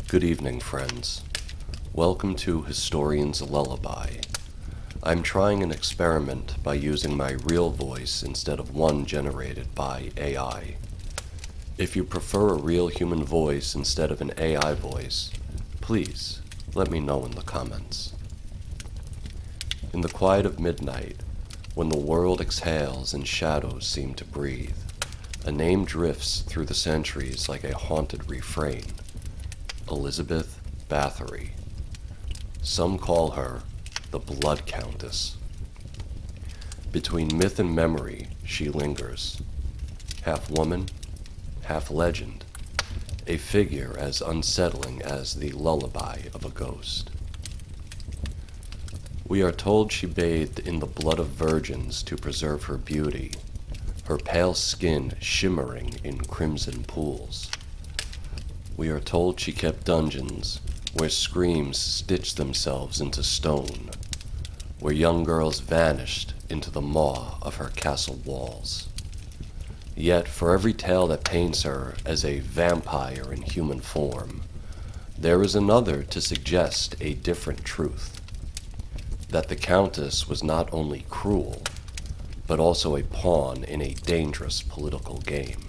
Good evening, friends. Welcome to Historian's Lullaby. I'm trying an experiment by using my real voice instead of one generated by AI. If you prefer a real human voice instead of an AI voice, please let me know in the comments. In the quiet of midnight, when the world exhales and shadows seem to breathe, a name drifts through the centuries like a haunted refrain. Elizabeth Bathory. Some call her the Blood Countess. Between myth and memory, she lingers. Half woman, half legend, a figure as unsettling as the lullaby of a ghost. We are told she bathed in the blood of virgins to preserve her beauty, her pale skin shimmering in crimson pools. We are told she kept dungeons where screams stitched themselves into stone, where young girls vanished into the maw of her castle walls. Yet for every tale that paints her as a vampire in human form, there is another to suggest a different truth, that the Countess was not only cruel, but also a pawn in a dangerous political game.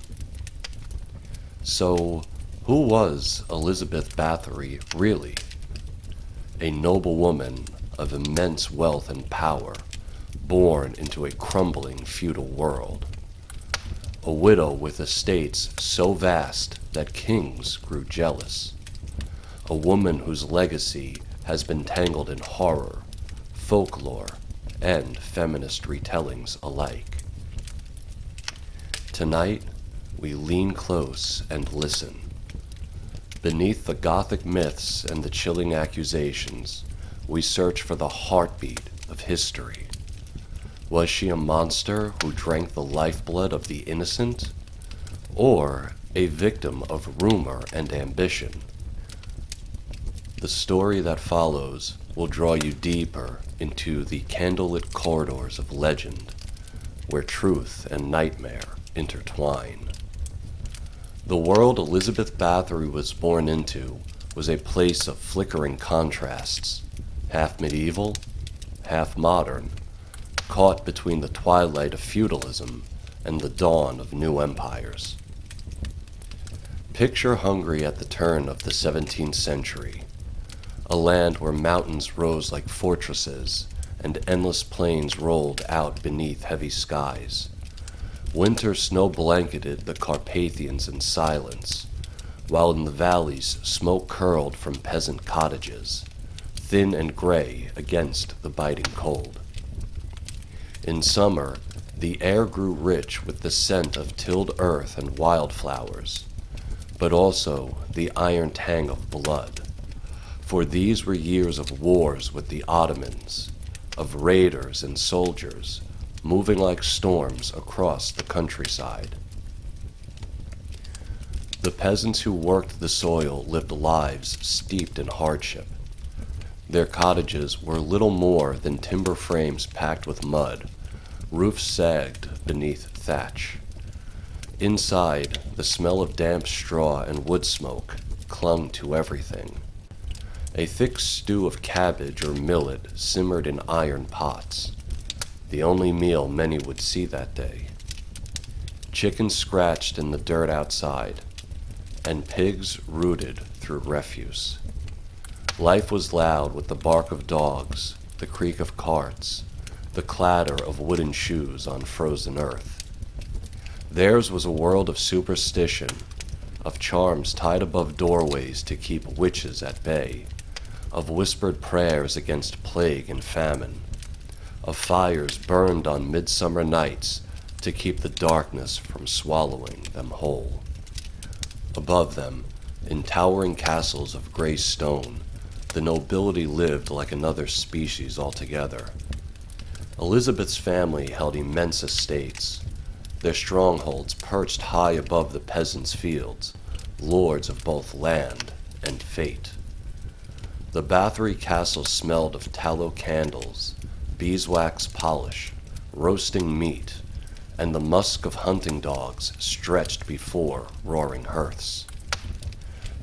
So, who was Elizabeth Bathory really? A noblewoman of immense wealth and power, born into a crumbling feudal world. A widow with estates so vast that kings grew jealous. A woman whose legacy has been tangled in horror, folklore, and feminist retellings alike. Tonight, we lean close and listen. Beneath the Gothic myths and the chilling accusations, we search for the heartbeat of history. Was she a monster who drank the lifeblood of the innocent? Or a victim of rumor and ambition? The story that follows will draw you deeper into the candlelit corridors of legend, where truth and nightmare intertwine. The world Elizabeth Bathory was born into was a place of flickering contrasts, half medieval, half modern, caught between the twilight of feudalism and the dawn of new empires. Picture Hungary at the turn of the 17th century, a land where mountains rose like fortresses and endless plains rolled out beneath heavy skies. Winter snow blanketed the Carpathians in silence, while in the valleys smoke curled from peasant cottages, thin and gray against the biting cold. In summer, the air grew rich with the scent of tilled earth and wildflowers, but also the iron tang of blood, for these were years of wars with the Ottomans, of raiders and soldiers, moving like storms across the countryside. The peasants who worked the soil lived lives steeped in hardship. Their cottages were little more than timber frames packed with mud, roofs sagged beneath thatch. Inside, the smell of damp straw and wood smoke clung to everything. A thick stew of cabbage or millet simmered in iron pots, the only meal many would see that day. Chickens scratched in the dirt outside, and pigs rooted through refuse. Life was loud with the bark of dogs, the creak of carts, the clatter of wooden shoes on frozen earth. Theirs was a world of superstition, of charms tied above doorways to keep witches at bay, of whispered prayers against plague and famine, of fires burned on midsummer nights to keep the darkness from swallowing them whole. Above them, in towering castles of gray stone, the nobility lived like another species altogether. Elizabeth's family held immense estates, their strongholds perched high above the peasants' fields, lords of both land and fate. The Bathory castle smelled of tallow candles, beeswax polish, roasting meat, and the musk of hunting dogs stretched before roaring hearths.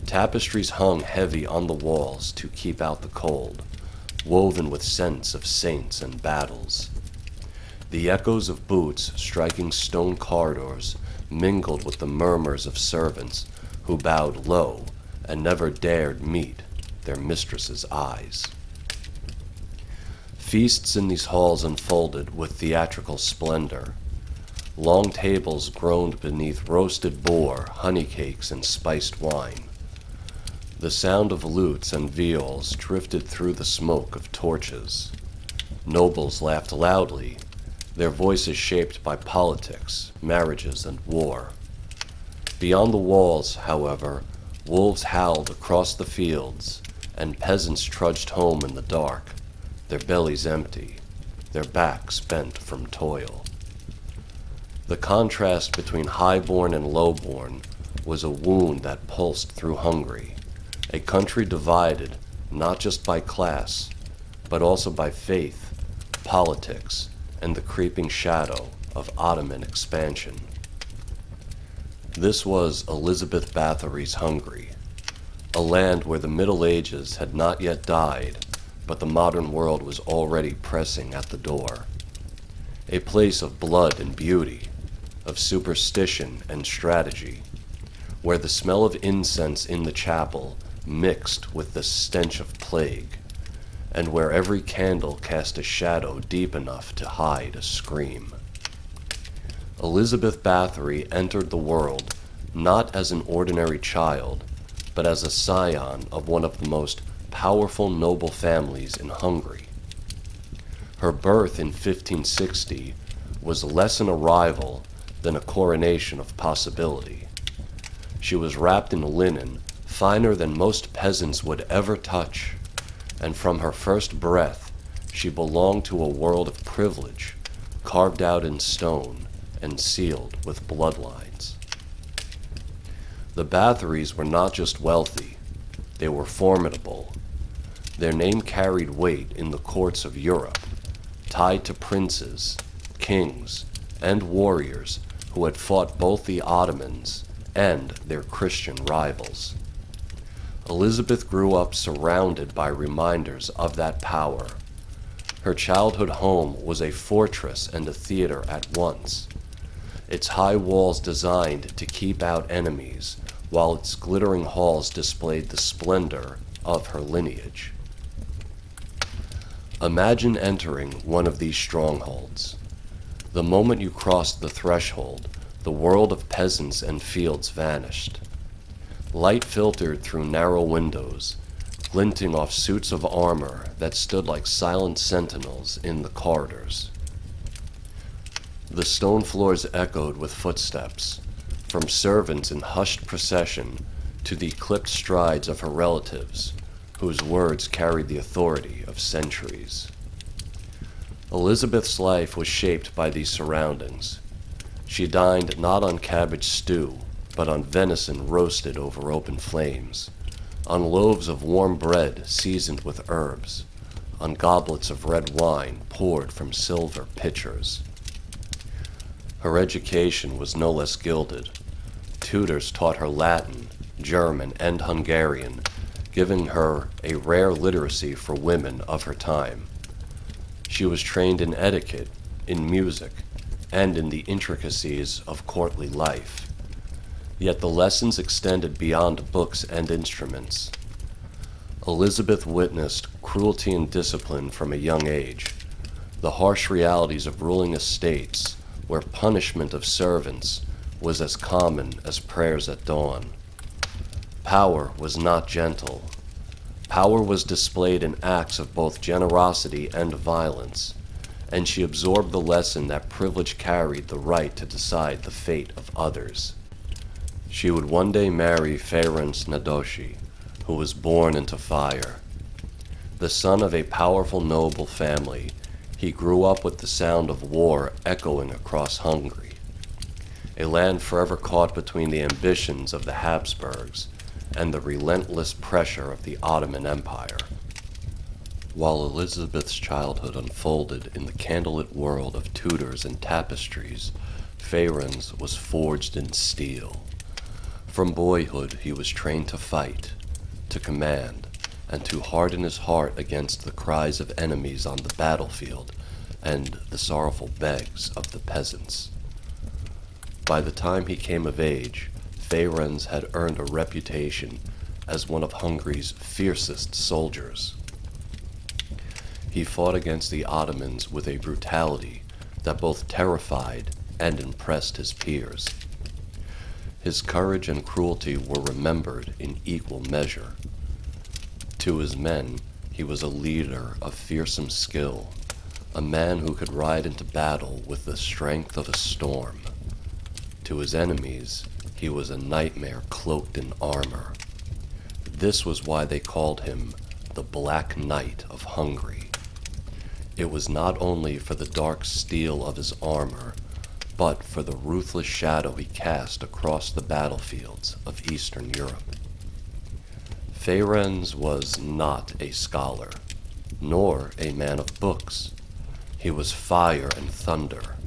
Tapestries hung heavy on the walls to keep out the cold, woven with scents of saints and battles. The echoes of boots striking stone corridors mingled with the murmurs of servants who bowed low and never dared meet their mistress's eyes. Feasts in these halls unfolded with theatrical splendor. Long tables groaned beneath roasted boar, honey cakes, and spiced wine. The sound of lutes and viols drifted through the smoke of torches. Nobles laughed loudly, their voices shaped by politics, marriages, and war. Beyond the walls, however, wolves howled across the fields, and peasants trudged home in the dark, their bellies empty, their backs bent from toil. The contrast between highborn and lowborn was a wound that pulsed through Hungary, a country divided not just by class, but also by faith, politics, and the creeping shadow of Ottoman expansion. This was Elizabeth Bathory's Hungary, a land where the Middle Ages had not yet died, but the modern world was already pressing at the door. A place of blood and beauty, of superstition and strategy, where the smell of incense in the chapel mixed with the stench of plague, and where every candle cast a shadow deep enough to hide a scream. Elizabeth Bathory entered the world not as an ordinary child, but as a scion of one of the most powerful noble families in Hungary. Her birth in 1560 was less an arrival than a coronation of possibility. She was wrapped in linen finer than most peasants would ever touch, and from her first breath she belonged to a world of privilege, carved out in stone and sealed with bloodlines. The Bathorys were not just wealthy, they were formidable. Their name carried weight in the courts of Europe, tied to princes, kings, and warriors who had fought both the Ottomans and their Christian rivals. Elizabeth grew up surrounded by reminders of that power. Her childhood home was a fortress and a theater at once, its high walls designed to keep out enemies, while its glittering halls displayed the splendor of her lineage. Imagine entering one of these strongholds. The moment you crossed the threshold, the world of peasants and fields vanished. Light filtered through narrow windows, glinting off suits of armor that stood like silent sentinels in the corridors. The stone floors echoed with footsteps, from servants in hushed procession to the clipped strides of her relatives, whose words carried the authority of centuries. Elizabeth's life was shaped by these surroundings. She dined not on cabbage stew, but on venison roasted over open flames, on loaves of warm bread seasoned with herbs, on goblets of red wine poured from silver pitchers. Her education was no less gilded. Tutors taught her Latin, German, and Hungarian, giving her a rare literacy for women of her time. She was trained in etiquette, in music, and in the intricacies of courtly life. Yet the lessons extended beyond books and instruments. Elizabeth witnessed cruelty and discipline from a young age, the harsh realities of ruling estates where punishment of servants was as common as prayers at dawn. Power was not gentle. Power was displayed in acts of both generosity and violence, and she absorbed the lesson that privilege carried the right to decide the fate of others. She would one day marry Ferenc Nadosi, who was born into fire. The son of a powerful noble family, he grew up with the sound of war echoing across Hungary, a land forever caught between the ambitions of the Habsburgs and the relentless pressure of the Ottoman Empire. While Elizabeth's childhood unfolded in the candlelit world of Tudors and tapestries, Ferenc was forged in steel. From boyhood he was trained to fight, to command, and to harden his heart against the cries of enemies on the battlefield and the sorrowful begs of the peasants. By the time he came of age, Ferenc had earned a reputation as one of Hungary's fiercest soldiers. He fought against the Ottomans with a brutality that both terrified and impressed his peers. His courage and cruelty were remembered in equal measure. To his men, he was a leader of fearsome skill, a man who could ride into battle with the strength of a storm. To his enemies, he was a nightmare cloaked in armor. This was why they called him the Black Knight of Hungary. It was not only for the dark steel of his armor, but for the ruthless shadow he cast across the battlefields of Eastern Europe. Ferenc was not a scholar, nor a man of books. He was fire and thunder,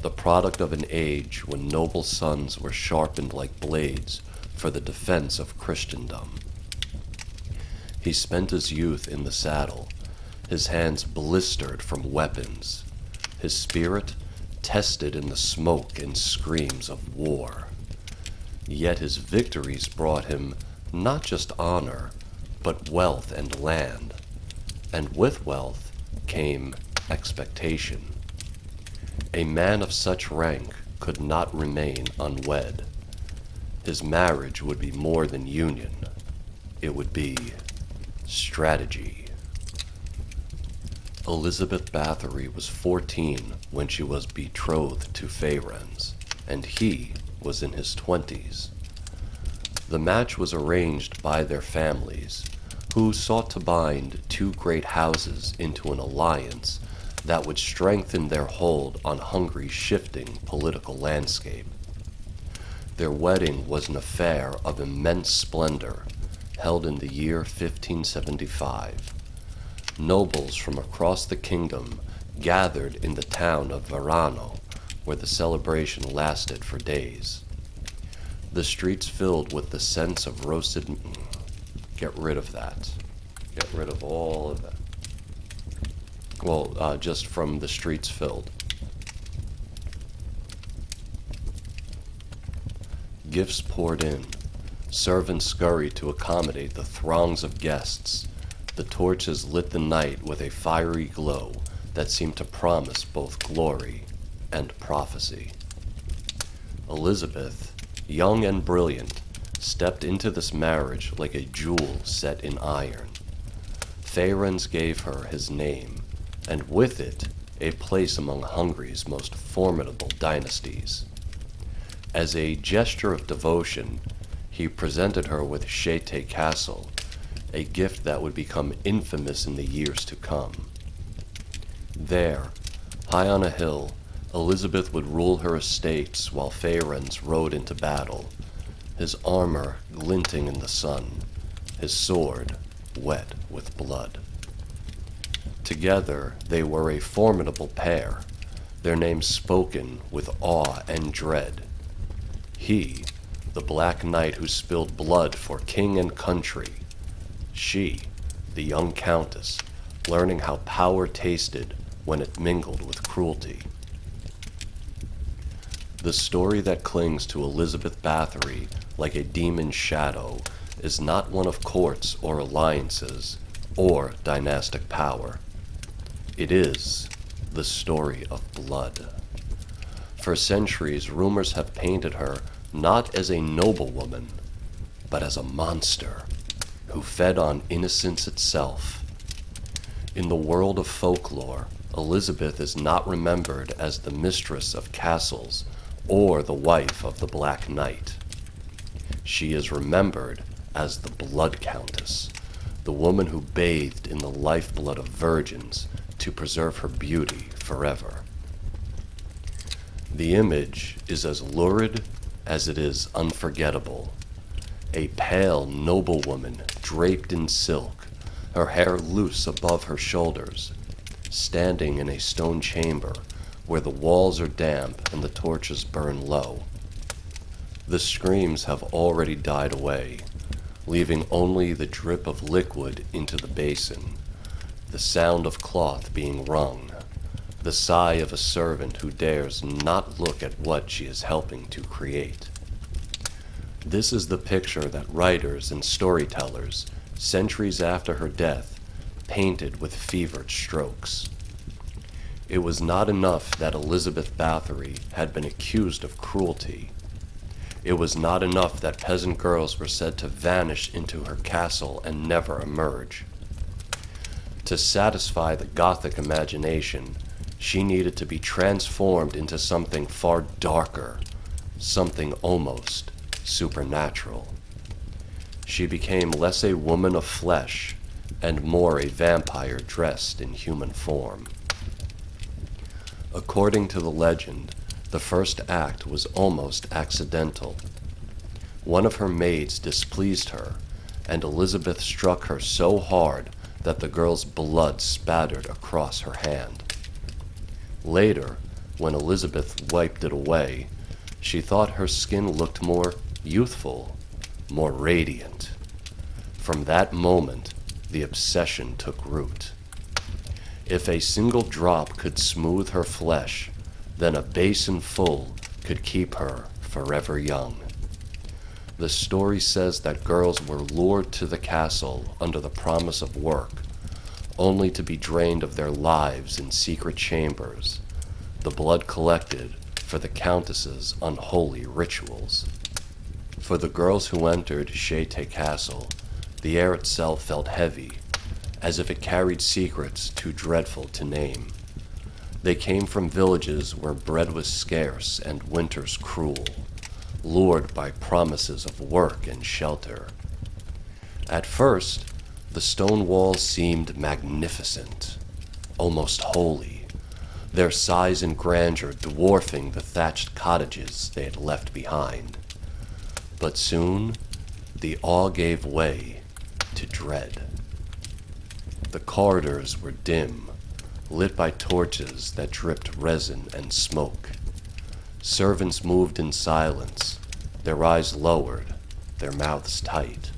the product of an age when noble sons were sharpened like blades for the defense of Christendom. He spent his youth in the saddle, his hands blistered from weapons, his spirit tested in the smoke and screams of war. Yet his victories brought him not just honor, but wealth and land, and with wealth came expectation. A man of such rank could not remain unwed. His marriage would be more than union. It would be strategy. Elizabeth Bathory was 14 when she was betrothed to Ferenc, and he was in his 20s. The match was arranged by their families, who sought to bind two great houses into an alliance that would strengthen their hold on Hungary's shifting political landscape. Their wedding was an affair of immense splendor, held in the year 1575. Nobles from across the kingdom gathered in the town of Verano, where the celebration lasted for days. The streets filled with the scents of roasted... Get rid of that. Get rid of all of that. Well, just from the streets filled. Gifts poured in. Servants scurried to accommodate the throngs of guests. The torches lit the night with a fiery glow that seemed to promise both glory and prophecy. Elizabeth, young and brilliant, stepped into this marriage like a jewel set in iron. Ferenc gave her his name, and with it, a place among Hungary's most formidable dynasties. As a gesture of devotion, he presented her with Székely Castle, a gift that would become infamous in the years to come. There, high on a hill, Elizabeth would rule her estates while Ferenc rode into battle, his armor glinting in the sun, his sword wet with blood. Together, they were a formidable pair, their names spoken with awe and dread. He, the Black Knight who spilled blood for king and country. She, the young countess, learning how power tasted when it mingled with cruelty. The story that clings to Elizabeth Bathory like a demon's shadow is not one of courts or alliances or dynastic power. It is the story of blood. For centuries, rumors have painted her not as a noblewoman, but as a monster who fed on innocence itself. In the world of folklore, Elizabeth is not remembered as the mistress of castles or the wife of the Black Knight. She is remembered as the Blood Countess, the woman who bathed in the lifeblood of virgins to preserve her beauty forever. The image is as lurid as it is unforgettable. A pale noblewoman draped in silk, her hair loose above her shoulders, standing in a stone chamber where the walls are damp and the torches burn low. The screams have already died away, leaving only the drip of liquid into the basin, the sound of cloth being wrung, the sigh of a servant who dares not look at what she is helping to create. This is the picture that writers and storytellers, centuries after her death, painted with fevered strokes. It was not enough that Elizabeth Bathory had been accused of cruelty. It was not enough that peasant girls were said to vanish into her castle and never emerge. To satisfy the Gothic imagination, she needed to be transformed into something far darker, something almost supernatural. She became less a woman of flesh and more a vampire dressed in human form. According to the legend, the first act was almost accidental. One of her maids displeased her, and Elizabeth struck her so hard that the girl's blood spattered across her hand. Later, when Elizabeth wiped it away, she thought her skin looked more youthful, more radiant. From that moment, the obsession took root. If a single drop could smooth her flesh, then a basin full could keep her forever young. The story says that girls were lured to the castle under the promise of work, only to be drained of their lives in secret chambers, the blood collected for the Countess's unholy rituals. For the girls who entered Chete Castle, the air itself felt heavy, as if it carried secrets too dreadful to name. They came from villages where bread was scarce and winters cruel, lured by promises of work and shelter. At first, the stone walls seemed magnificent, almost holy, their size and grandeur dwarfing the thatched cottages they had left behind. But soon, the awe gave way to dread. The corridors were dim, lit by torches that dripped resin and smoke. Servants moved in silence, their eyes lowered, their mouths tight.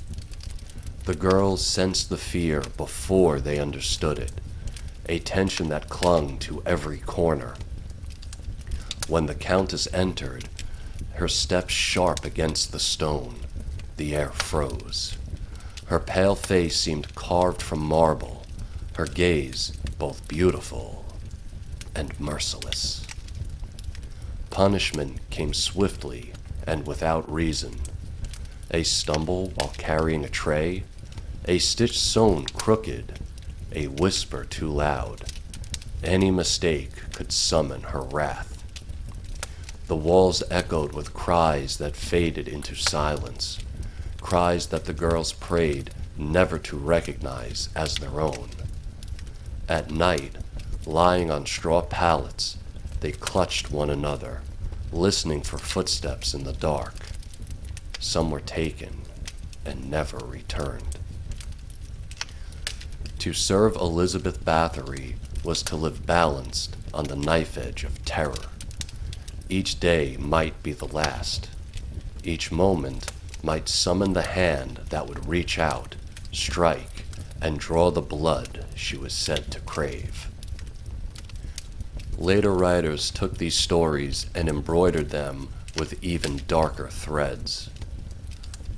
The girls sensed the fear before they understood it, a tension that clung to every corner. When the Countess entered, her steps sharp against the stone, the air froze. Her pale face seemed carved from marble, her gaze both beautiful and merciless. Punishment came swiftly and without reason. A stumble while carrying a tray, a stitch sewn crooked, a whisper too loud. Any mistake could summon her wrath. The walls echoed with cries that faded into silence, cries that the girls prayed never to recognize as their own. At night, lying on straw pallets, they clutched one another, listening for footsteps in the dark. Some were taken and never returned. To serve Elizabeth Bathory was to live balanced on the knife edge of terror. Each day might be the last. Each moment might summon the hand that would reach out, strike, and draw the blood she was said to crave. Later writers took these stories and embroidered them with even darker threads.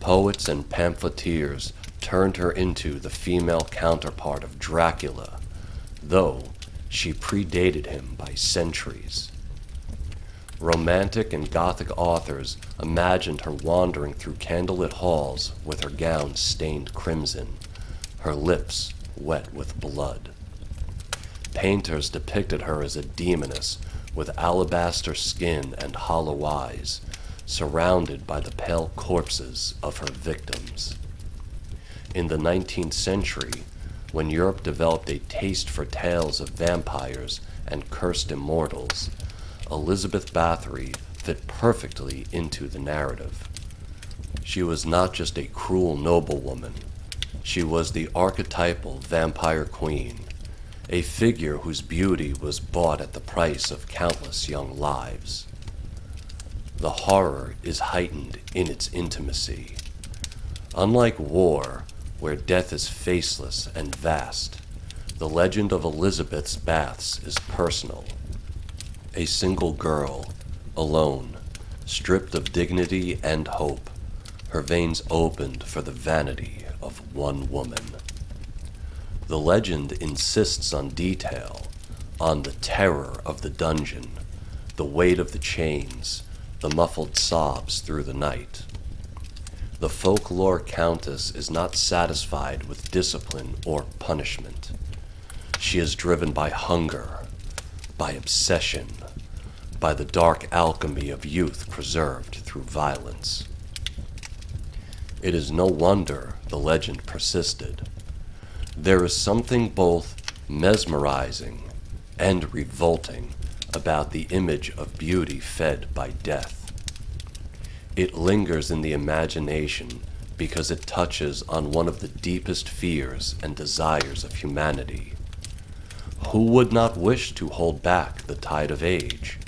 Poets and pamphleteers turned her into the female counterpart of Dracula, though she predated him by centuries. Romantic and Gothic authors imagined her wandering through candlelit halls with her gown stained crimson, her lips wet with blood. Painters depicted her as a demoness with alabaster skin and hollow eyes, surrounded by the pale corpses of her victims. In the 19th century, when Europe developed a taste for tales of vampires and cursed immortals, Elizabeth Bathory fit perfectly into the narrative. She was not just a cruel noblewoman. She was the archetypal vampire queen, a figure whose beauty was bought at the price of countless young lives. The horror is heightened in its intimacy. Unlike war, where death is faceless and vast, the legend of Elizabeth's baths is personal. A single girl, alone, stripped of dignity and hope, her veins opened for the vanity of one woman. The legend insists on detail, on the terror of the dungeon, the weight of the chains, the muffled sobs through the night. The folklore countess is not satisfied with discipline or punishment. She is driven by hunger, by obsession, by the dark alchemy of youth preserved through violence. It is no wonder the legend persisted. There is something both mesmerizing and revolting about the image of beauty fed by death. It lingers in the imagination because it touches on one of the deepest fears and desires of humanity. Who would not wish to hold back the tide of age?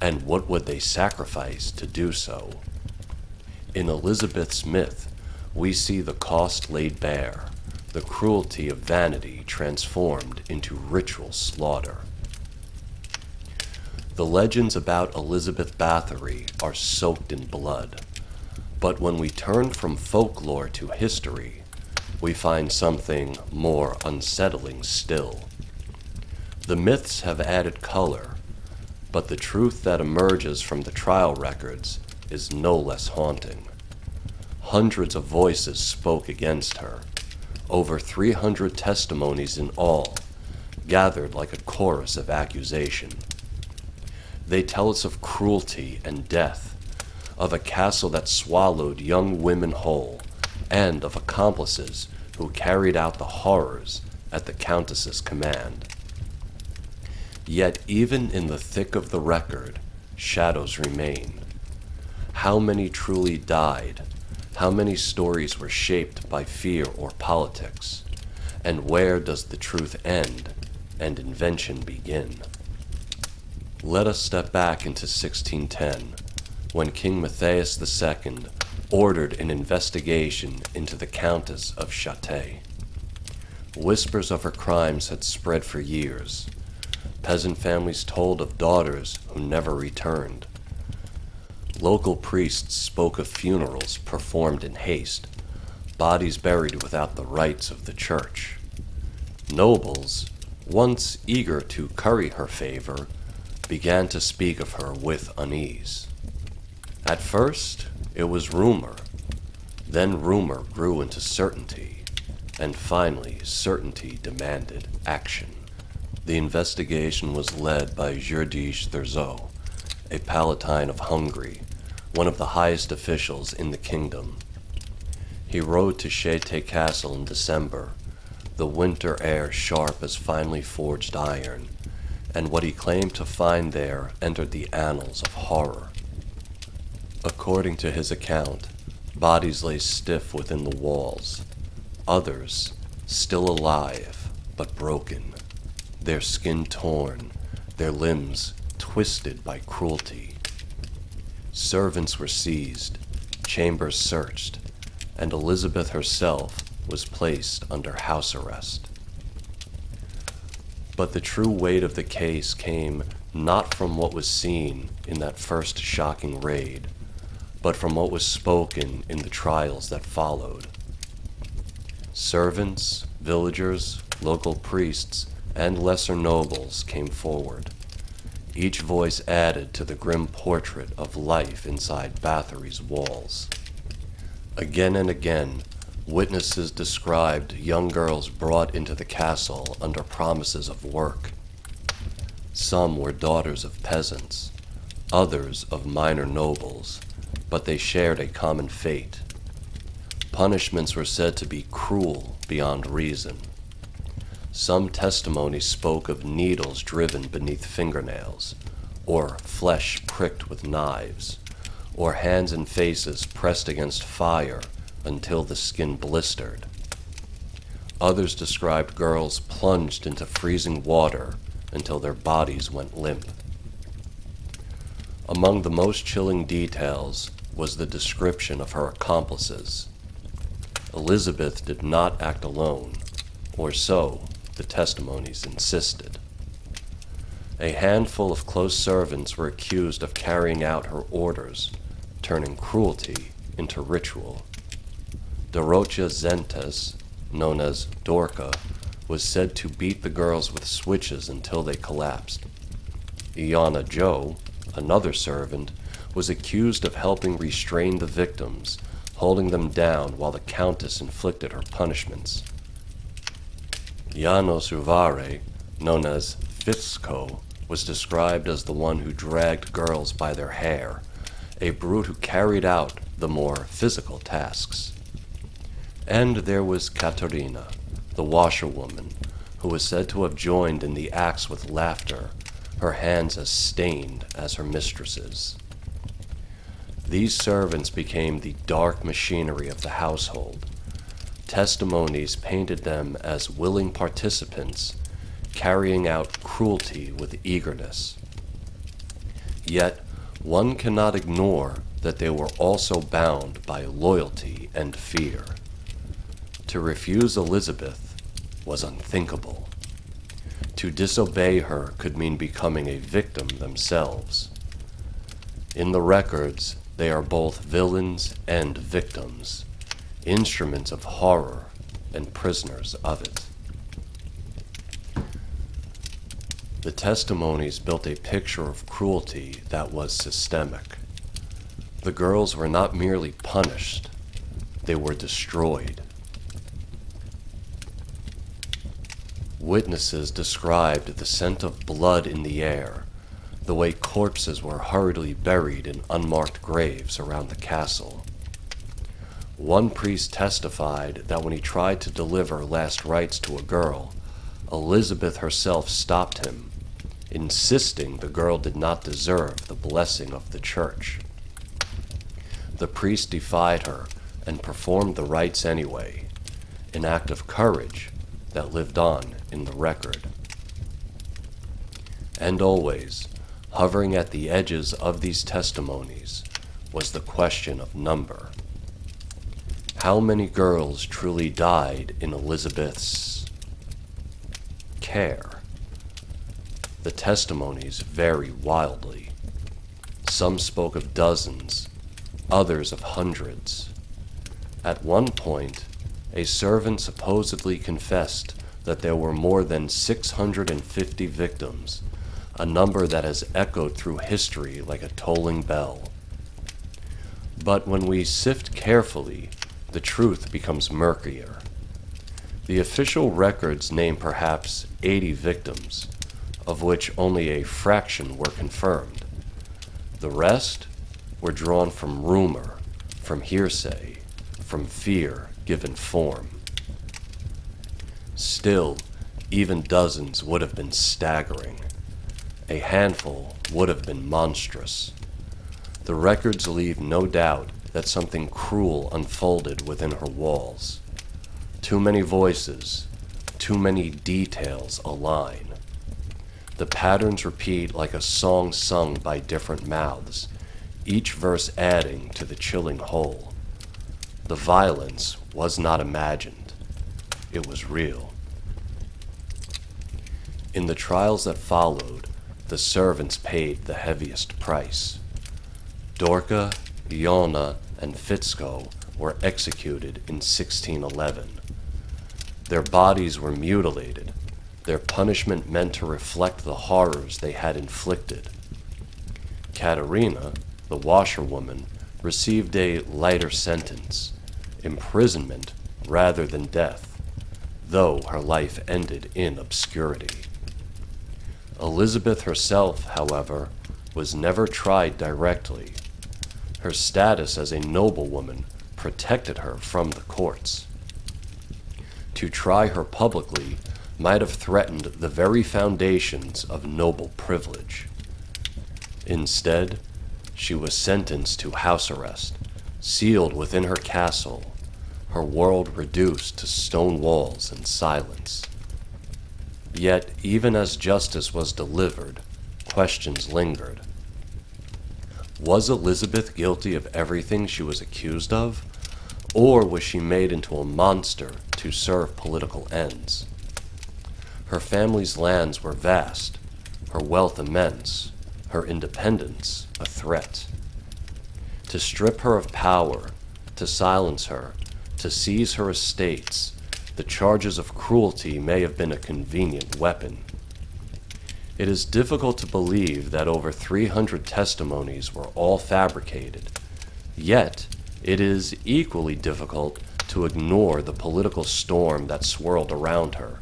And what would they sacrifice to do so? In Elizabeth's myth, we see the cost laid bare, the cruelty of vanity transformed into ritual slaughter. The legends about Elizabeth Bathory are soaked in blood, but when we turn from folklore to history, we find something more unsettling still. The myths have added color, but the truth that emerges from the trial records is no less haunting. Hundreds of voices spoke against her, over 300 testimonies in all, gathered like a chorus of accusation. They tell us of cruelty and death, of a castle that swallowed young women whole, and of accomplices who carried out the horrors at the Countess's command. Yet even in the thick of the record, shadows remain. How many truly died? How many stories were shaped by fear or politics? And where does the truth end and invention begin? Let us step back into 1610, when King Matthias II ordered an investigation into the Countess of Châtel. Whispers of her crimes had spread for years. Peasant families told of daughters who never returned. Local priests spoke of funerals performed in haste, bodies buried without the rites of the church. Nobles, once eager to curry her favor, began to speak of her with unease. At first, it was rumor. Then rumor grew into certainty, and finally certainty demanded action. The investigation was led by György Thurzó, a Palatine of Hungary, one of the highest officials in the kingdom. He rode to Châtel Castle in December, the winter air sharp as finely forged iron, and what he claimed to find there entered the annals of horror. According to his account, bodies lay stiff within the walls, others still alive but broken, their skin torn, their limbs twisted by cruelty. Servants were seized, chambers searched, and Elizabeth herself was placed under house arrest. But the true weight of the case came not from what was seen in that first shocking raid, but from what was spoken in the trials that followed. Servants, villagers, local priests, and lesser nobles came forward. Each voice added to the grim portrait of life inside Bathory's walls. Again and again, witnesses described young girls brought into the castle under promises of work. Some were daughters of peasants, others of minor nobles, but they shared a common fate. Punishments were said to be cruel beyond reason. Some testimonies spoke of needles driven beneath fingernails, or flesh pricked with knives, or hands and faces pressed against fire until the skin blistered. Others described girls plunged into freezing water until their bodies went limp. Among the most chilling details was the description of her accomplices. Elizabeth did not act alone, or so the testimonies insisted. A handful of close servants were accused of carrying out her orders, turning cruelty into ritual. Dorothea Zentes, known as Dorka, was said to beat the girls with switches until they collapsed. Iana Jo, another servant, was accused of helping restrain the victims, holding them down while the Countess inflicted her punishments. Janos Uvare, known as Fitzko, was described as the one who dragged girls by their hair, a brute who carried out the more physical tasks. And there was Katerina, the washerwoman, who was said to have joined in the acts with laughter, her hands as stained as her mistress's. These servants became the dark machinery of the household. Testimonies painted them as willing participants, carrying out cruelty with eagerness. Yet, one cannot ignore that they were also bound by loyalty and fear. To refuse Elizabeth was unthinkable. To disobey her could mean becoming a victim themselves. In the records, they are both villains and victims, instruments of horror and prisoners of it. The testimonies built a picture of cruelty that was systemic. The girls were not merely punished, they were destroyed. Witnesses described the scent of blood in the air, the way corpses were hurriedly buried in unmarked graves around the castle. One priest testified that when he tried to deliver last rites to a girl, Elizabeth herself stopped him, insisting the girl did not deserve the blessing of the church. The priest defied her and performed the rites anyway, an act of courage that lived on in the record. And always, hovering at the edges of these testimonies, was the question of number. How many girls truly died in Elizabeth's care? The testimonies vary wildly. Some spoke of dozens, others of hundreds. At one point, a servant supposedly confessed that there were more than 650 victims, a number that has echoed through history like a tolling bell. But when we sift carefully, the truth becomes murkier. The official records name perhaps 80 victims, of which only a fraction were confirmed. The rest were drawn from rumor, from hearsay, from fear given form. Still, even dozens would have been staggering. A handful would have been monstrous. The records leave no doubt that something cruel unfolded within her walls. Too many voices, too many details align. The patterns repeat like a song sung by different mouths, each verse adding to the chilling whole. The violence was not imagined. It was real. In the trials that followed, the servants paid the heaviest price. Dorka, Iona, and Fitzko were executed in 1611. Their bodies were mutilated, their punishment meant to reflect the horrors they had inflicted. Katerina, the washerwoman, received a lighter sentence, imprisonment rather than death, though her life ended in obscurity. Elizabeth herself, however, was never tried directly. Her status as a noblewoman protected her from the courts. To try her publicly might have threatened the very foundations of noble privilege. Instead, she was sentenced to house arrest, sealed within her castle, her world reduced to stone walls and silence. Yet, even as justice was delivered, questions lingered. Was Elizabeth guilty of everything she was accused of? Or was she made into a monster to serve political ends? Her family's lands were vast, her wealth immense, her independence a threat. To strip her of power, to silence her, to seize her estates, the charges of cruelty may have been a convenient weapon. It is difficult to believe that over 300 testimonies were all fabricated, yet it is equally difficult to ignore the political storm that swirled around her.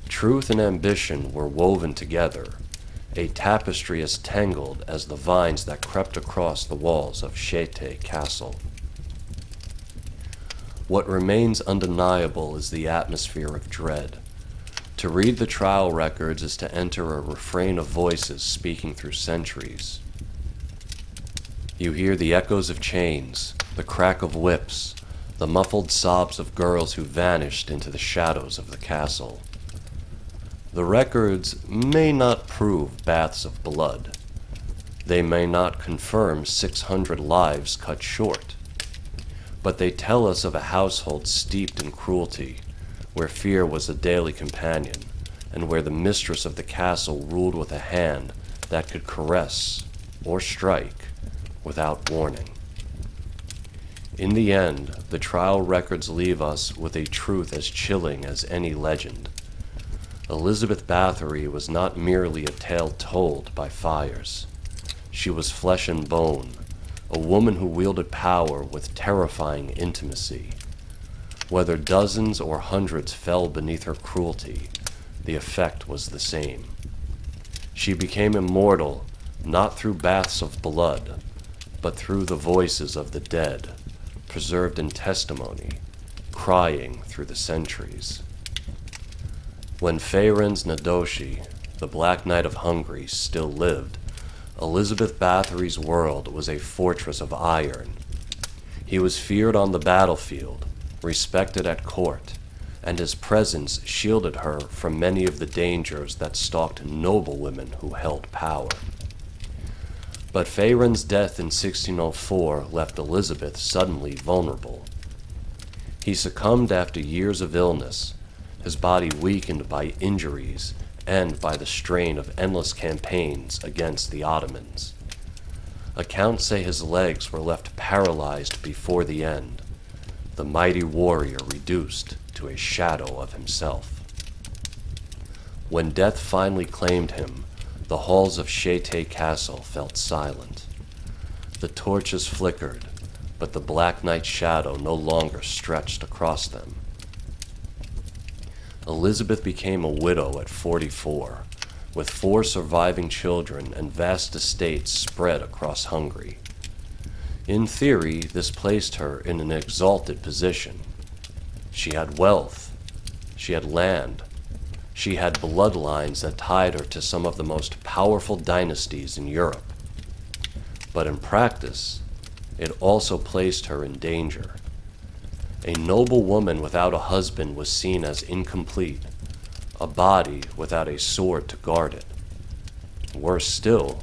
Truth and ambition were woven together, a tapestry as tangled as the vines that crept across the walls of Chete Castle. What remains undeniable is the atmosphere of dread. To read the trial records is to enter a refrain of voices speaking through centuries. You hear the echoes of chains, the crack of whips, the muffled sobs of girls who vanished into the shadows of the castle. The records may not prove baths of blood. They may not confirm 600 lives cut short. But they tell us of a household steeped in cruelty, where fear was a daily companion, and where the mistress of the castle ruled with a hand that could caress or strike without warning. In the end, the trial records leave us with a truth as chilling as any legend. Elizabeth Bathory was not merely a tale told by fires. She was flesh and bone, a woman who wielded power with terrifying intimacy. Whether dozens or hundreds fell beneath her cruelty, the effect was the same. She became immortal not through baths of blood, but through the voices of the dead, preserved in testimony, crying through the centuries. When Ferenc Nadoshi, the Black Knight of Hungary, still lived, Elizabeth Bathory's world was a fortress of iron. He was feared on the battlefield, respected at court, and his presence shielded her from many of the dangers that stalked noblewomen who held power. But Ferenc's death in 1604 left Elizabeth suddenly vulnerable. He succumbed after years of illness, his body weakened by injuries and by the strain of endless campaigns against the Ottomans. Accounts say his legs were left paralyzed before the end, the mighty warrior reduced to a shadow of himself. When death finally claimed him, the halls of Chete Castle felt silent. The torches flickered, but the Black Knight's shadow no longer stretched across them. Elizabeth became a widow at 44, with 4 surviving children and vast estates spread across Hungary. In theory, this placed her in an exalted position. She had wealth, she had land, she had bloodlines that tied her to some of the most powerful dynasties in Europe. But in practice, it also placed her in danger. A noble woman without a husband was seen as incomplete, a body without a sword to guard it. Worse still,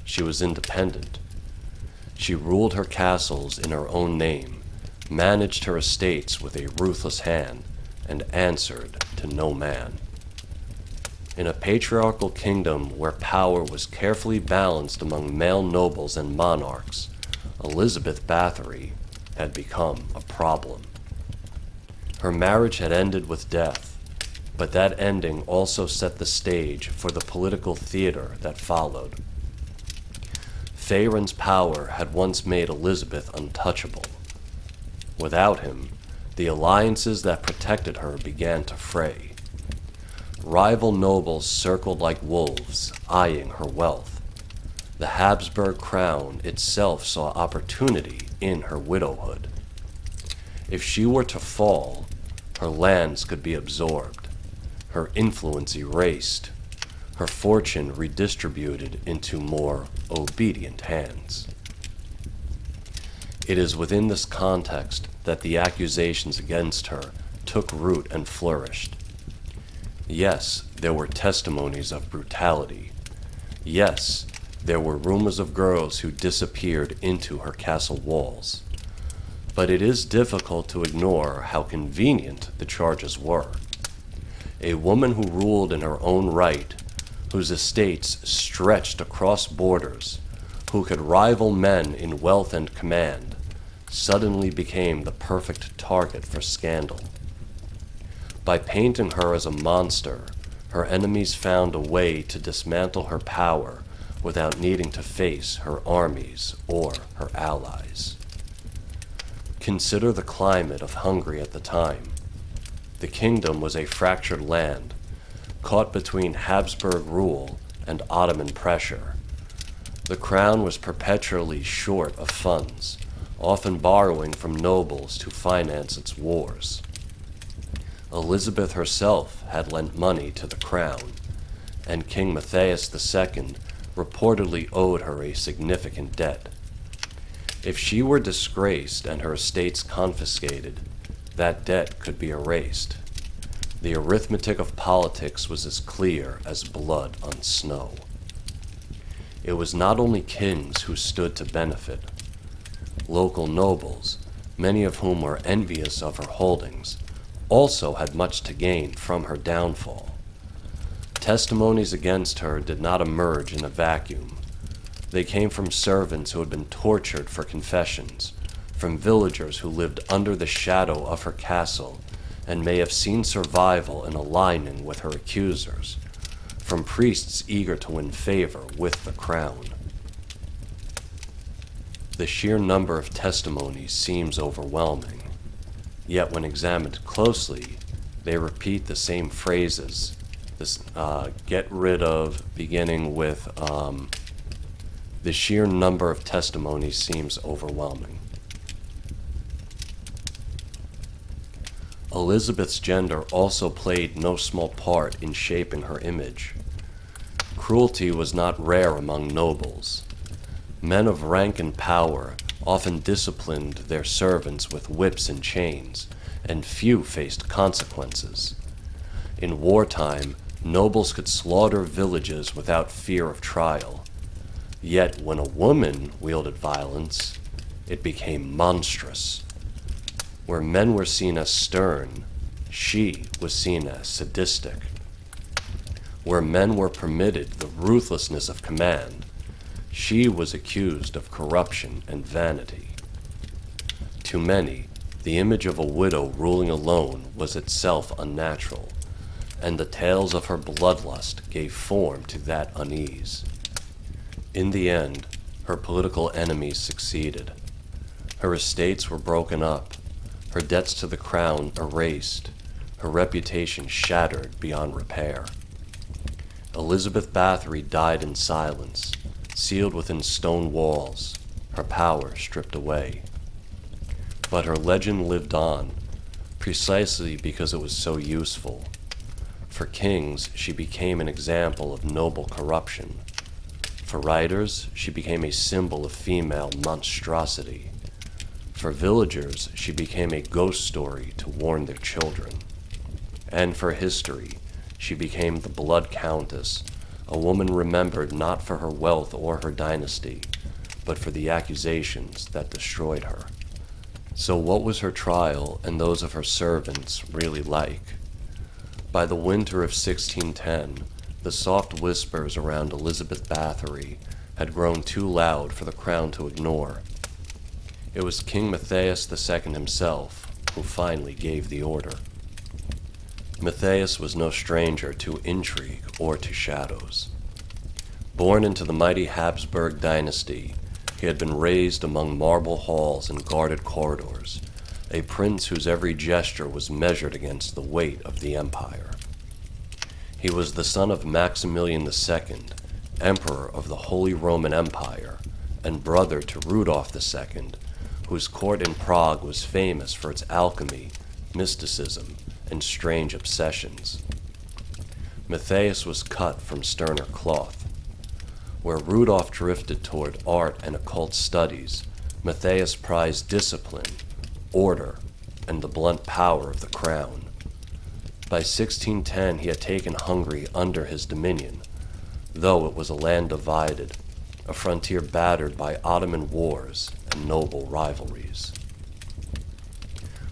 she was independent. She ruled her castles in her own name, managed her estates with a ruthless hand, and answered to no man. In a patriarchal kingdom where power was carefully balanced among male nobles and monarchs, Elizabeth Bathory had become a problem. Her marriage had ended with death, but that ending also set the stage for the political theater that followed. Ferenc's power had once made Elizabeth untouchable. Without him, the alliances that protected her began to fray. Rival nobles circled like wolves, eyeing her wealth. The Habsburg crown itself saw opportunity in her widowhood. If she were to fall, her lands could be absorbed, her influence erased, her fortune redistributed into more obedient hands. It is within this context that the accusations against her took root and flourished. Yes, there were testimonies of brutality. Yes, There were rumors of girls who disappeared into her castle walls. But it is difficult to ignore how convenient the charges were. A woman who ruled in her own right, whose estates stretched across borders, who could rival men in wealth and command, suddenly became the perfect target for scandal. By painting her as a monster, her enemies found a way to dismantle her power without needing to face her armies or her allies. Consider the climate of Hungary at the time. The kingdom was a fractured land, caught between Habsburg rule and Ottoman pressure. The crown was perpetually short of funds, often borrowing from nobles to finance its wars. Elizabeth herself had lent money to the crown, and King Matthias II reportedly owed her a significant debt. If she were disgraced and her estates confiscated, that debt could be erased. The arithmetic of politics was as clear as blood on snow. It was not only kings who stood to benefit. Local nobles, many of whom were envious of her holdings, also had much to gain from her downfall. Testimonies against her did not emerge in a vacuum. They came from servants who had been tortured for confessions, from villagers who lived under the shadow of her castle and may have seen survival in aligning with her accusers, from priests eager to win favor with the crown. The sheer number of testimonies seems overwhelming, yet when examined closely, they repeat the same phrases. Get rid of, beginning with, the sheer number of testimonies seems overwhelming. Elizabeth's gender also played no small part in shaping her image. Cruelty was not rare among nobles. Men of rank and power often disciplined their servants with whips and chains, and few faced consequences. In wartime, nobles could slaughter villages without fear of trial. Yet when a woman wielded violence, it became monstrous. Where men were seen as stern, she was seen as sadistic. Where men were permitted the ruthlessness of command, she was accused of corruption and vanity. To many, the image of a widow ruling alone was itself unnatural, and the tales of her bloodlust gave form to that unease. In the end, her political enemies succeeded. Her estates were broken up, her debts to the crown erased, her reputation shattered beyond repair. Elizabeth Bathory died in silence, sealed within stone walls, her power stripped away. But her legend lived on, precisely because it was so useful. For kings, she became an example of noble corruption. For writers, she became a symbol of female monstrosity. For villagers, she became a ghost story to warn their children. And for history, she became the Blood Countess, a woman remembered not for her wealth or her dynasty, but for the accusations that destroyed her. So what was her trial and those of her servants really like? By the winter of 1610, the soft whispers around Elizabeth Bathory had grown too loud for the crown to ignore. It was King Matthias II himself who finally gave the order. Matthias was no stranger to intrigue or to shadows. Born into the mighty Habsburg dynasty, he had been raised among marble halls and guarded corridors, a prince whose every gesture was measured against the weight of the empire. He was the son of Maximilian II, Emperor of the Holy Roman Empire, and brother to Rudolf II, whose court in Prague was famous for its alchemy, mysticism, and strange obsessions. Matthias was cut from sterner cloth. Where Rudolf drifted toward art and occult studies, Matthias prized discipline, order, and the blunt power of the crown. By 1610 he had taken Hungary under his dominion, though it was a land divided, a frontier battered by Ottoman wars and noble rivalries.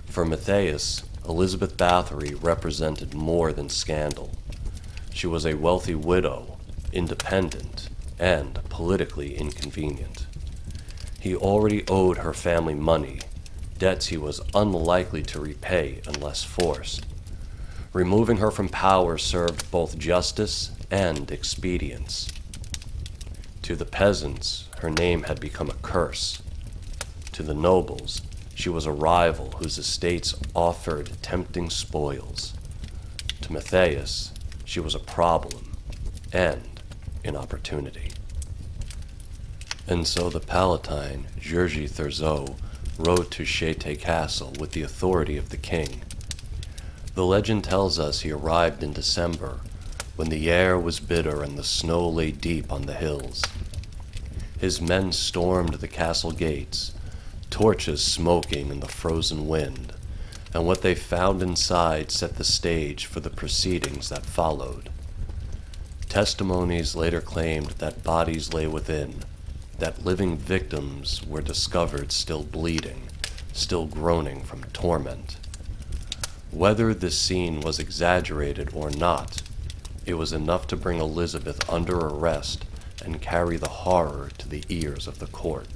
For Matthias, Elizabeth Bathory represented more than scandal. She was a wealthy widow, independent, and politically inconvenient. He already owed her family money, debts he was unlikely to repay unless forced. Removing her from power served both justice and expedience. To the peasants, her name had become a curse. To the nobles, she was a rival whose estates offered tempting spoils. To Matthias, she was a problem and an opportunity. And so the Palatine, Georgi Thurzo, rode to Chete Castle with the authority of the king. The legend tells us he arrived in December, when the air was bitter and the snow lay deep on the hills. His men stormed the castle gates, torches smoking in the frozen wind, and what they found inside set the stage for the proceedings that followed. Testimonies later claimed that bodies lay within, that living victims were discovered still bleeding, still groaning from torment. Whether this scene was exaggerated or not, it was enough to bring Elizabeth under arrest and carry the horror to the ears of the court.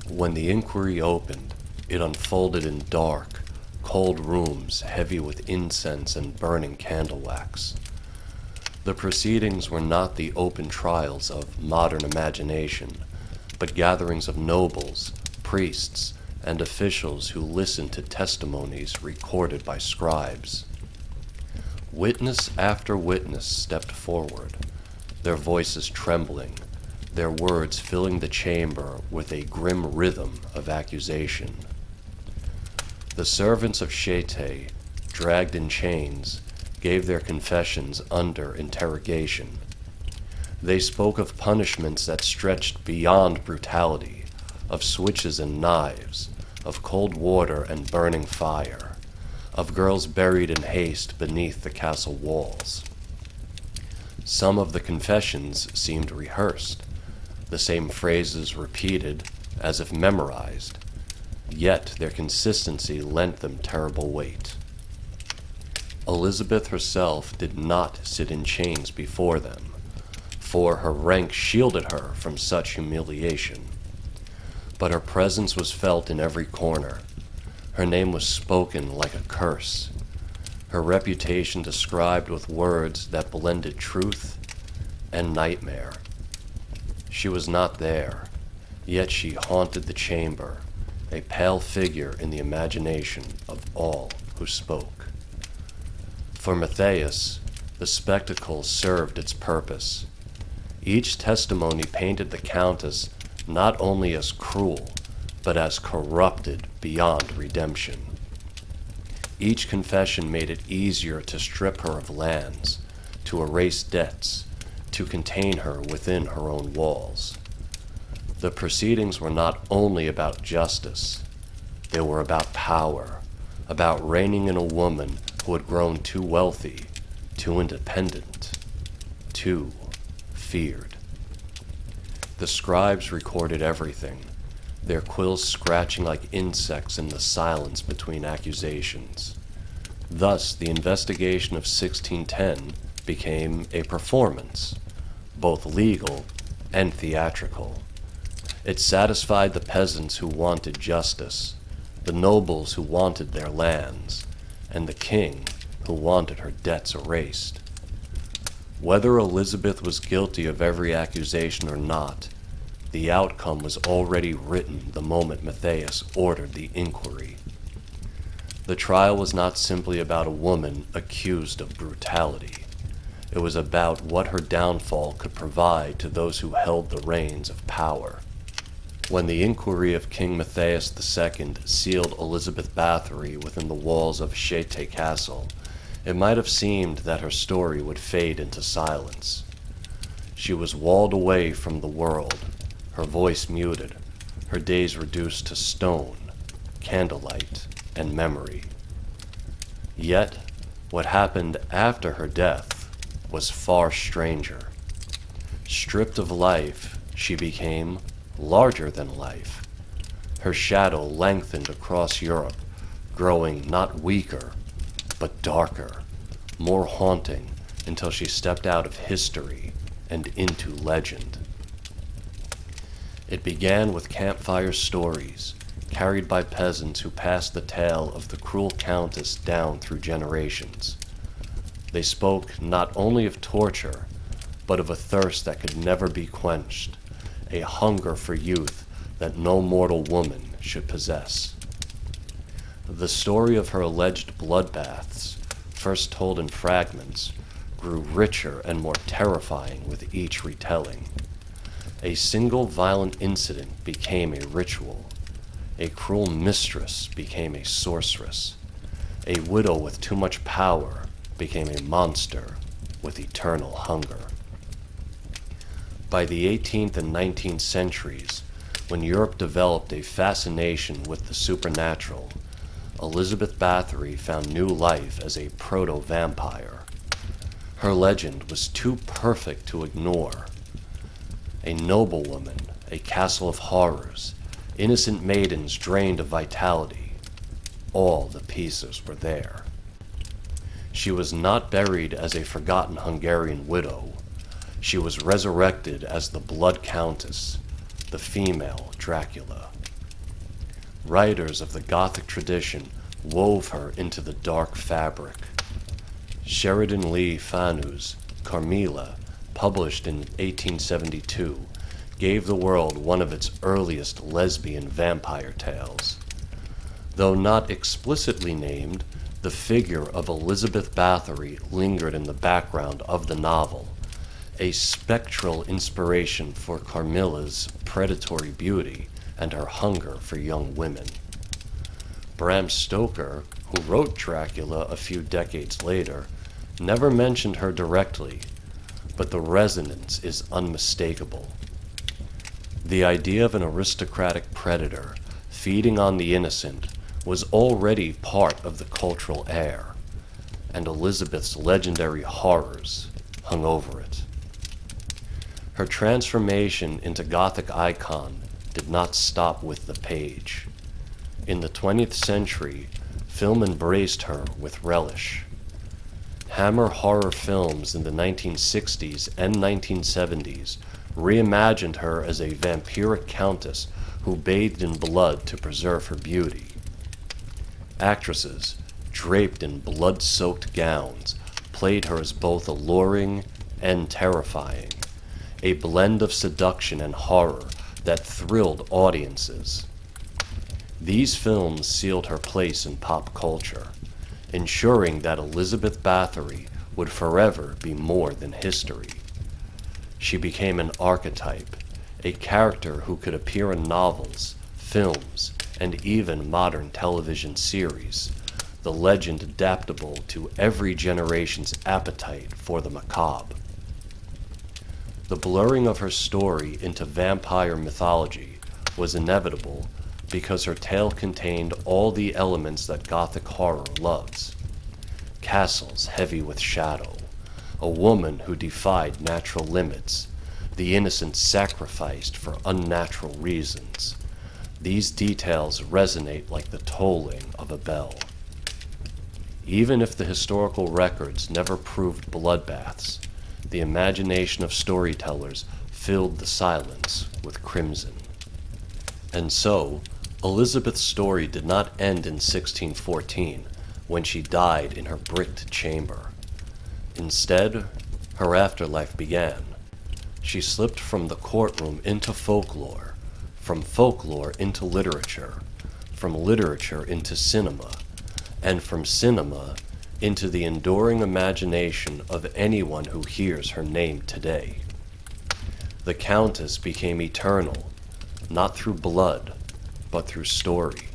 When the inquiry opened, it unfolded in dark, cold rooms heavy with incense and burning candle wax. The proceedings were not the open trials of modern imagination, but gatherings of nobles, priests, and officials who listened to testimonies recorded by scribes. Witness after witness stepped forward, their voices trembling, their words filling the chamber with a grim rhythm of accusation. The servants of Chete, dragged in chains, gave their confessions under interrogation. They spoke of punishments that stretched beyond brutality, of switches and knives, of cold water and burning fire, of girls buried in haste beneath the castle walls. Some of the confessions seemed rehearsed, the same phrases repeated as if memorized, yet their consistency lent them terrible weight. Elizabeth herself did not sit in chains before them, for her rank shielded her from such humiliation. But her presence was felt in every corner. Her name was spoken like a curse, her reputation described with words that blended truth and nightmare. She was not there, yet she haunted the chamber, a pale figure in the imagination of all who spoke. For Matthias, the spectacle served its purpose. Each testimony painted the Countess not only as cruel, but as corrupted beyond redemption. Each confession made it easier to strip her of lands, to erase debts, to contain her within her own walls. The proceedings were not only about justice, they were about power, about reigning in a woman who had grown too wealthy, too independent, too feared. The scribes recorded everything, their quills scratching like insects in the silence between accusations. Thus, the investigation of 1610 became a performance, both legal and theatrical. It satisfied the peasants who wanted justice, the nobles who wanted their lands, and the king who wanted her debts erased. Whether Elizabeth was guilty of every accusation or not, the outcome was already written the moment Matthias ordered the inquiry. The trial was not simply about a woman accused of brutality. It was about what her downfall could provide to those who held the reins of power. When the inquiry of King Matthias II sealed Elizabeth Bathory within the walls of Chete Castle, it might have seemed that her story would fade into silence. She was walled away from the world, her voice muted, her days reduced to stone, candlelight, and memory. Yet, what happened after her death was far stranger. Stripped of life, she became larger than life. Her shadow lengthened across Europe, growing not weaker, but darker, more haunting, until she stepped out of history and into legend. It began with campfire stories, carried by peasants who passed the tale of the cruel countess down through generations. They spoke not only of torture, but of a thirst that could never be quenched, a hunger for youth that no mortal woman should possess. The story of her alleged bloodbaths, first told in fragments, grew richer and more terrifying with each retelling. A single violent incident became a ritual. A cruel mistress became a sorceress. A widow with too much power became a monster with eternal hunger. By the 18th and 19th centuries, when Europe developed a fascination with the supernatural, Elizabeth Bathory found new life as a proto-vampire. Her legend was too perfect to ignore. A noblewoman, a castle of horrors, innocent maidens drained of vitality. All the pieces were there. She was not buried as a forgotten Hungarian widow. She was resurrected as the Blood Countess, the female Dracula. Writers of the Gothic tradition wove her into the dark fabric. Sheridan Lee Fanu's Carmilla, published in 1872, gave the world one of its earliest lesbian vampire tales. Though not explicitly named, the figure of Elizabeth Bathory lingered in the background of the novel, a spectral inspiration for Carmilla's predatory beauty and her hunger for young women. Bram Stoker, who wrote Dracula a few decades later, never mentioned her directly, but the resonance is unmistakable. The idea of an aristocratic predator feeding on the innocent was already part of the cultural air, and Elizabeth's legendary horrors hung over it. Her transformation into Gothic icon did not stop with the page. In the 20th century, film embraced her with relish. Hammer horror films in the 1960s and 1970s reimagined her as a vampiric countess who bathed in blood to preserve her beauty. Actresses, draped in blood-soaked gowns, played her as both alluring and terrifying, a blend of seduction and horror that thrilled audiences. These films sealed her place in pop culture, ensuring that Elizabeth Bathory would forever be more than history. She became an archetype, a character who could appear in novels, films, and even modern television series, the legend adaptable to every generation's appetite for the macabre. The blurring of her story into vampire mythology was inevitable because her tale contained all the elements that Gothic horror loves. Castles heavy with shadow, a woman who defied natural limits, the innocent sacrificed for unnatural reasons. These details resonate like the tolling of a bell. Even if the historical records never proved bloodbaths, the imagination of storytellers filled the silence with crimson. And so, Elizabeth's story did not end in 1614, when she died in her bricked chamber. Instead, her afterlife began. She slipped from the courtroom into folklore, from folklore into literature, from literature into cinema, and from cinema into the enduring imagination of anyone who hears her name today. The Countess became eternal, not through blood, but through story.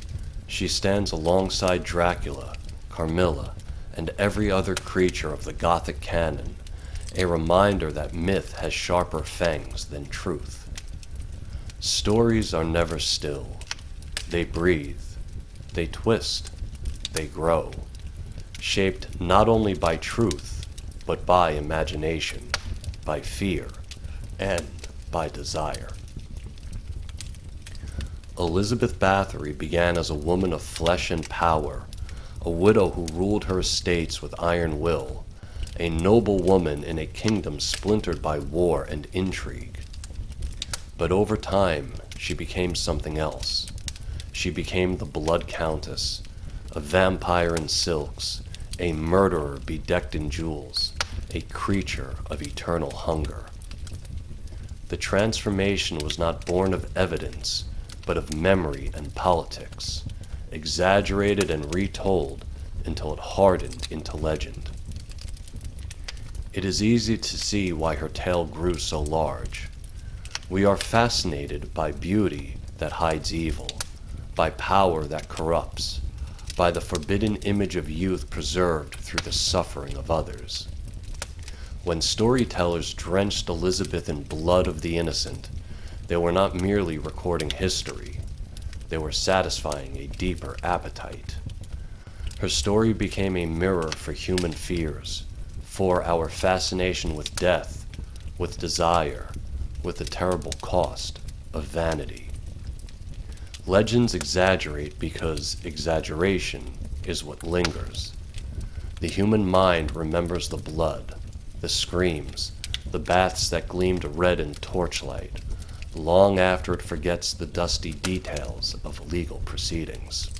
She stands alongside Dracula, Carmilla, and every other creature of the Gothic canon, a reminder that myth has sharper fangs than truth. Stories are never still. They breathe, they twist, they grow, shaped not only by truth, but by imagination, by fear, end by desire. Elizabeth Bathory began as a woman of flesh and power, a widow who ruled her estates with iron will, a noble woman in a kingdom splintered by war and intrigue. But over time, she became something else. She became the Blood Countess, a vampire in silks, a murderer bedecked in jewels, a creature of eternal hunger. The transformation was not born of evidence, but of memory and politics, exaggerated and retold until it hardened into legend. It is easy to see why her tale grew so large. We are fascinated by beauty that hides evil, by power that corrupts, by the forbidden image of youth preserved through the suffering of others. When storytellers drenched Elizabeth in blood of the innocent, they were not merely recording history, they were satisfying a deeper appetite. Her story became a mirror for human fears, for our fascination with death, with desire, with the terrible cost of vanity. Legends exaggerate because exaggeration is what lingers. The human mind remembers the blood, the screams, the baths that gleamed red in torchlight, long after it forgets the dusty details of legal proceedings.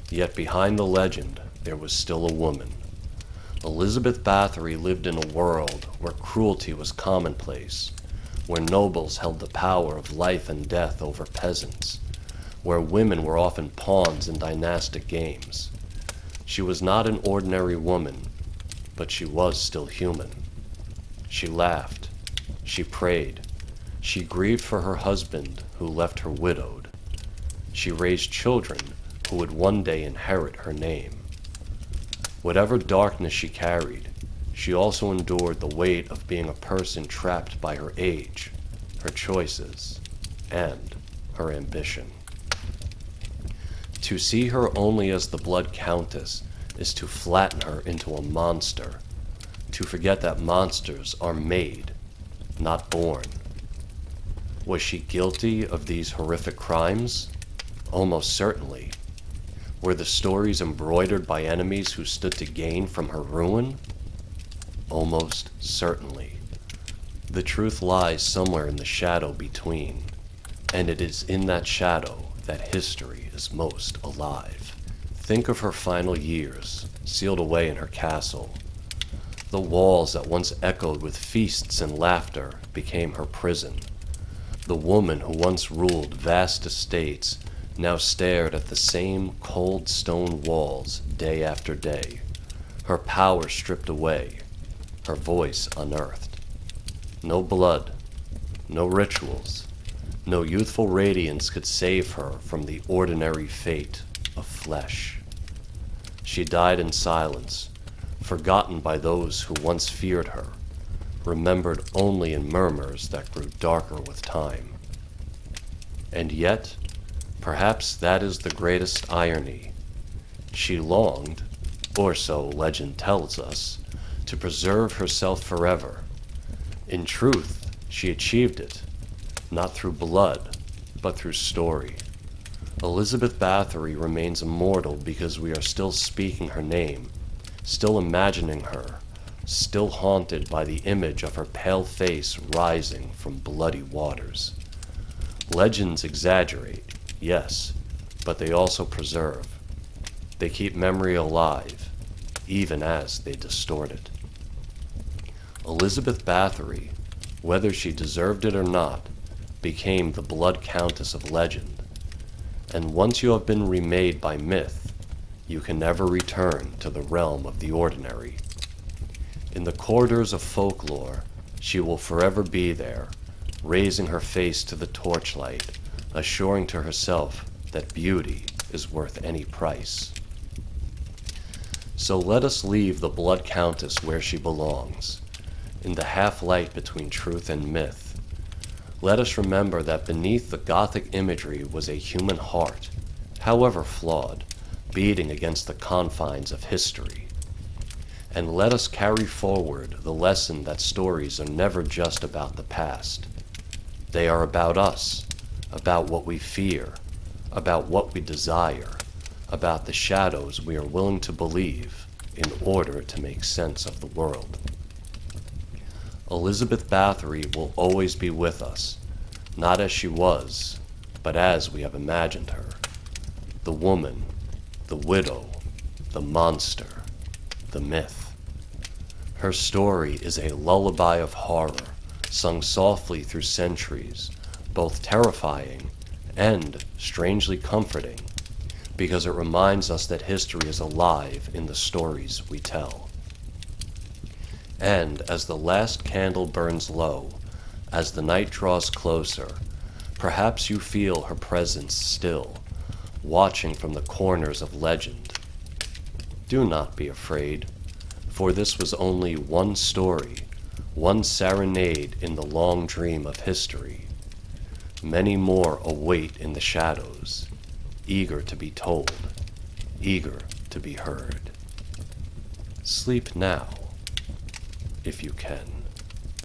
Yet behind the legend, there was still a woman. Elizabeth Bathory lived in a world where cruelty was commonplace, where nobles held the power of life and death over peasants, where women were often pawns in dynastic games. She was not an ordinary woman, but she was still human. She laughed, she prayed, she grieved for her husband who left her widowed. She raised children who would one day inherit her name. Whatever darkness she carried, she also endured the weight of being a person trapped by her age, her choices, and her ambition. To see her only as the Blood Countess is to flatten her into a monster, to forget that monsters are made, not born. Was she guilty of these horrific crimes? Almost certainly. Were the stories embroidered by enemies who stood to gain from her ruin? Almost certainly. The truth lies somewhere in the shadow between, and it is in that shadow that history is most alive. Think of her final years, sealed away in her castle. The walls that once echoed with feasts and laughter became her prison. The woman who once ruled vast estates now stared at the same cold stone walls day after day, her power stripped away, her voice unearthed. No blood, no rituals, no youthful radiance could save her from the ordinary fate of flesh. She died in silence, forgotten by those who once feared her, remembered only in murmurs that grew darker with time. And yet, perhaps that is the greatest irony. She longed, or so legend tells us, to preserve herself forever. In truth, she achieved it, not through blood, but through story. Elizabeth Bathory remains immortal because we are still speaking her name, still imagining her, still haunted by the image of her pale face rising from bloody waters. Legends exaggerate, yes, but they also preserve. They keep memory alive, even as they distort it. Elizabeth Bathory, whether she deserved it or not, became the Blood Countess of legend. And once you have been remade by myth, you can never return to the realm of the ordinary. In the corridors of folklore, she will forever be there, raising her face to the torchlight, assuring to herself that beauty is worth any price. So let us leave the Blood Countess where she belongs, in the half-light between truth and myth. Let us remember that beneath the Gothic imagery was a human heart, however flawed, beating against the confines of history. and let us carry forward the lesson that stories are never just about the past. They are about us, about what we fear, about what we desire, about the shadows we are willing to believe in order to make sense of the world. Elizabeth Bathory will always be with us, not as she was, but as we have imagined her. The woman, the widow, the monster, the myth. Her story is a lullaby of horror, sung softly through centuries, both terrifying and strangely comforting, because it reminds us that history is alive in the stories we tell. And as the last candle burns low, as the night draws closer, perhaps you feel her presence still, watching from the corners of legend. Do not be afraid, for this was only one story, one serenade in the long dream of history. Many more await in the shadows, eager to be told, eager to be heard. Sleep now, if you can.